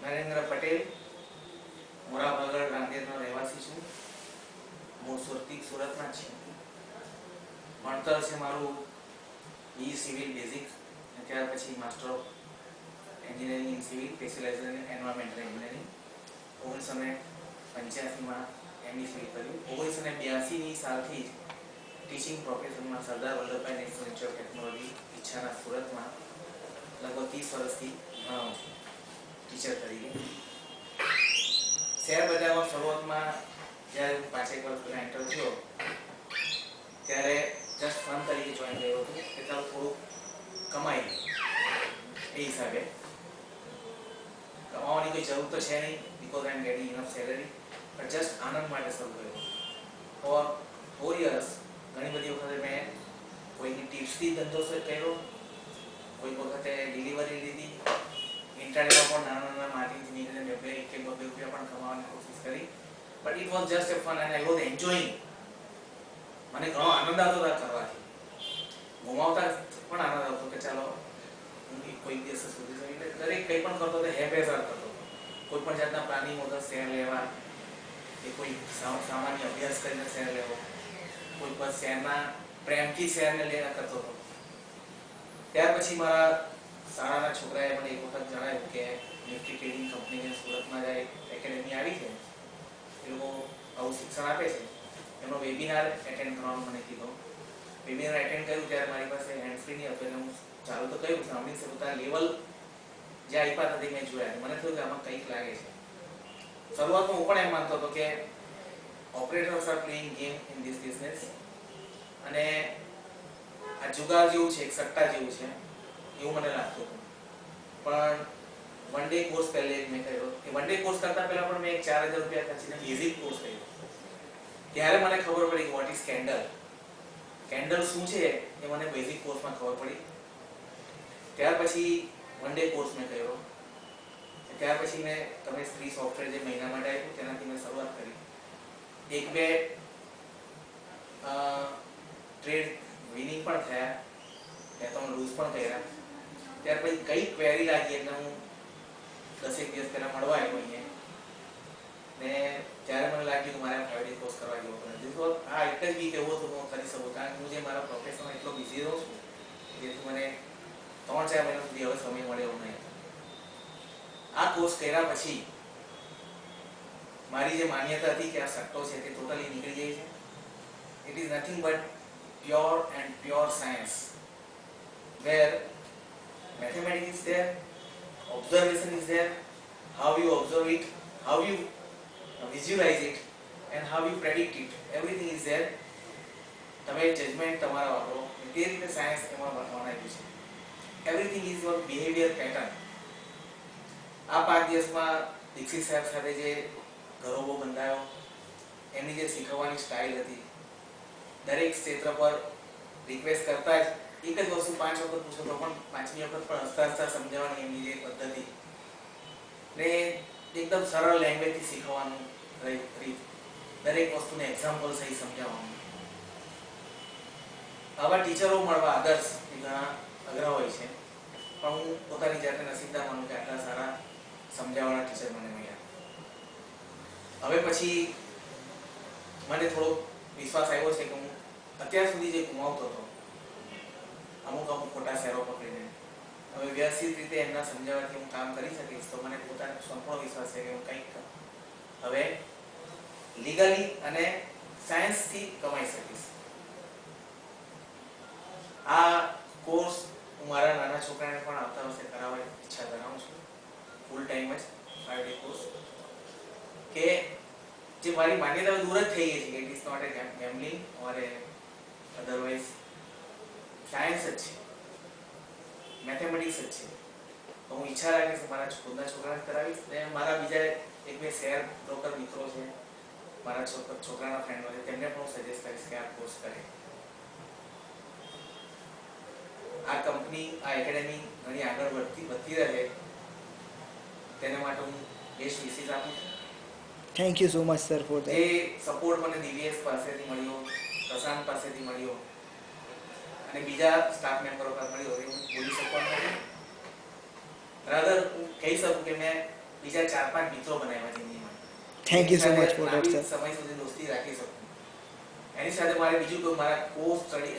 નરેન્દ્ર પટેલ, મોરાભાગળ રાંદેરનો રહેવાસી છું. હું સુરતમાં જ છું. ભણતર છે મારું બી સિવિલ બેઝિક, ત્યાર પછી master of engineering in civil specialization in environmental engineering. 1985માં એમઈ સિવિલ કર્યું. 1982ની સાલથી ટીચિંગ પ્રોફેશનમાં Sardar Vallabhbhai national institute of technology ઈચ્છાના સુરતમાં લગભગ 30 વર્ષથી ટીચર તરીકે. શેર બજારમાં શરૂઆતમાં જ્યારે હું 5-1 વર્ષ પહેલા એન્ટર થયો ત્યારે જસ્ટ ફન તરીકે જોઈન કર્યો હતો કે ચાલો થોડુંક કમાઈ લે. એ હિસાબે કમાવાની કોઈ જરૂર તો છે નહીં, because I M gating enough salary, પણ જસ્ટ આનંદ માટે શરૂ કર્યો. ફોર 4 યર્સ ઘણી બધી વખતે મેં કોઈની ટિપ્સથી ધંધો કર્યો, કોઈક વખતે ડિલિવરી લીધી, ઇન્ટરનેટમાં પણ નાના માર્કેટિંગથી નીકળીને 1-2 રૂપિયા પણ કમાવાની કોશિશ કરી. But it was just A fun and I was enjoying. મને ઘણો આનંદ આવતો હતો કરવાથી, ગુમાવતા પણ આનંદ આવતો કે ચાલો હું કોઈ દિવસ સુધી એટલે દરેક કંઈ પણ કરતો તો હેપેઝર કરતો. કોઈ પણ જાતના પ્લાનિંગ વગર શેર લેવા કે કોઈ સામાન્ય અભ્યાસ કરીને શેર લેવો, કોઈ પણ શેરના પ્રેમથી શેરને લેવા કરતો હતો. ત્યાર પછી મારા શાળાના છોકરાએ મને એક વખત જણાવ્યું કે નિફ્ટી ટ્રેડિંગ કંપનીની સુરતમાં જે એકેડેમી આવી છે, એ લોકો આવું શિક્ષણ આપે છે, એનો વેબિનાર એટેન્ડ કરવાનો મને કીધો. વેબિનાર એટેન્ડ કર્યું ત્યારે મારી પાસે હેન્ડ ફ્રી નહીં હતું, એટલે હું ચાલુ તો કર્યું, સાંભળી છે પોતાના લેવલ જે આપ્યા હતા મેં જોયા. મને થયું કે આમાં કંઈક લાગે છે. શરૂઆતમાં હું પણ એમ માનતો હતો કે operators are playing game in this business, અને આ જુગાર જેવું છે, એક સટ્ટા જેવું છે એવું મને લાગતું હતું. પણ વન ડે કોર્સ પહેલે મેં કર્યો. એ વન ડે કોર્સ કરતા પહેલા પણ મેં 4000 રૂપિયા ખર્ચીને બેઝિક કોર્સ કર્યો. ત્યારે મને ખબર પડી વોટ ઇઝ કેન્ડલ. કેન્ડલ શું છે એ મને બેઝિક કોર્સમાં ખબર પડી. ત્યાર પછી વન ડે કોર્સ મેં કર્યો. ત્યાર પછી મેં તમે ફ્રી સોફ્ટવેર જે મહિના માટે આપ્યું તેનાથી મેં શરૂઆત કરી. 1-2 ટ્રેડ વિનિંગ પણ થયા, 2-3 લૂઝ પણ કર્યા. ત્યાર પછી કઈ ક્વેરી લાગી એટલે હું 10 દિવસ પહેલા મળવા આવ્યો અહીંયા, ને ત્યારે મને લાગ્યું કે મારે પ્રાઇવેટ કોર્સ કરવા જેવો નથી. તો આ એક જ વીક એવો હતો હું કરી શકું, કારણ કે હું જે મારા પ્રોફેશનમાં એટલો બિઝી રહું છું જેથી મને 3-4 મહિના સુધી હવે સમય મળે એવું નહીં. આ કોર્સ કર્યા પછી મારી જે માન્યતા હતી કે આ સટ્ટો છે તે ટોટલી નીકળી જાય છે. It is nothing but pure and pure science, where mathematics is there, observation is there, how you observe it, how you visualize it, and how you predict it, everything is there. તમે judgement તમારા વાપરો, તે રીતે science એમાં બનાવ્યું છે. Everything is your behaviour pattern. આ 5 દિવસમાં દીક્ષિત સાહેબ સાથે જે ઘરોબો બંધાયો, એમની જે શીખવવાની સ્ટાઇલ હતી, દરેક ક્ષેત્ર પર રિક્વેસ્ટ કરતા જ એક જ વસ્તુ 5 વખત પૂછો તો પણ 5મી વખત પણ હસતા હસતા સમજાવવાની એમની જે પદ્ધતિ, ને એકદમ સરળ લેંગ્વેજથી શીખવાનું રીત, દરેક વસ્તુને એક્ઝામ્પલ સહિત સમજાવવાનું. આવા ટીચરો મળવા આદર્શ ઘણા અઘરા હોય છે, પણ હું પોતાની જાતને નસીબદાર માનું કે આટલા સારા સમજાવવાના ટીચર મને મળ્યા. હવે પછી મને થોડો વિશ્વાસ આવ્યો છે કે હું અત્યાર સુધી જે ગુમાવતો હતો અમુક ખોટા શેરો પકડીને, હવે વ્યવસ્થિત રીતે એમના સમજાવવાથી હું કામ કરી શકીશ, તો મને પોતાનો સંપૂર્ણ વિશ્વાસ છે કે હું કંઈક હવે લીગલી અને સાયન્સથી કમાઈ શકીશ. આ કોર્સ હું મારા નાના છોકરાને પણ આવતા વર્ષે કરાવવાની ઈચ્છા ધરાવું છું, ફૂલ ટાઈમ જ 5 ડે કોર્સ, કે જે મારી માન્યતા દૂર જ થઈ ગઈ છે કે it is not a gambling or a otherwise science જ છે, મેથેમેટિક્સ જ છે. તો હું ઈચ્છા રાખીશ કે મારા ખુદના છોકરાને કરાવીશ, ને મારા બીજા 1-2 શેર બ્રોકર મિત્રો છે, મારા છોકરાના ફ્રેન્ડો છે, તેમને પણ હું સજેસ્ટ કરીશ કે આ કોર્સ કરે. આ કંપની, આ એકેડેમી ઘણી આગળ વધતી રહે તેના માટે હું બેસ્ટ વિશેષ આપું છું. Thank you so much sir for જે સપોર્ટ મને દિવ્યેશ પાસેથી મળ્યો, પ્રશાંત પાસેથી મળ્યો અને બીજા સ્ટાફ મેમ્બરો પાસે મળ્યો, એ હું બોલી શકવાનો નથી. રાધર હું કહી શકું કે મેં બીજા 4-5 મિત્રો બનાવ્યા જિંદગીમાં. Thank you so any much સાથે ફોર લાંબી દેટ સર. સમય સુધી દોસ્તી રાખી શકું. એની સાથે મારે બીજું કોઈ મારા કો સ્ટડી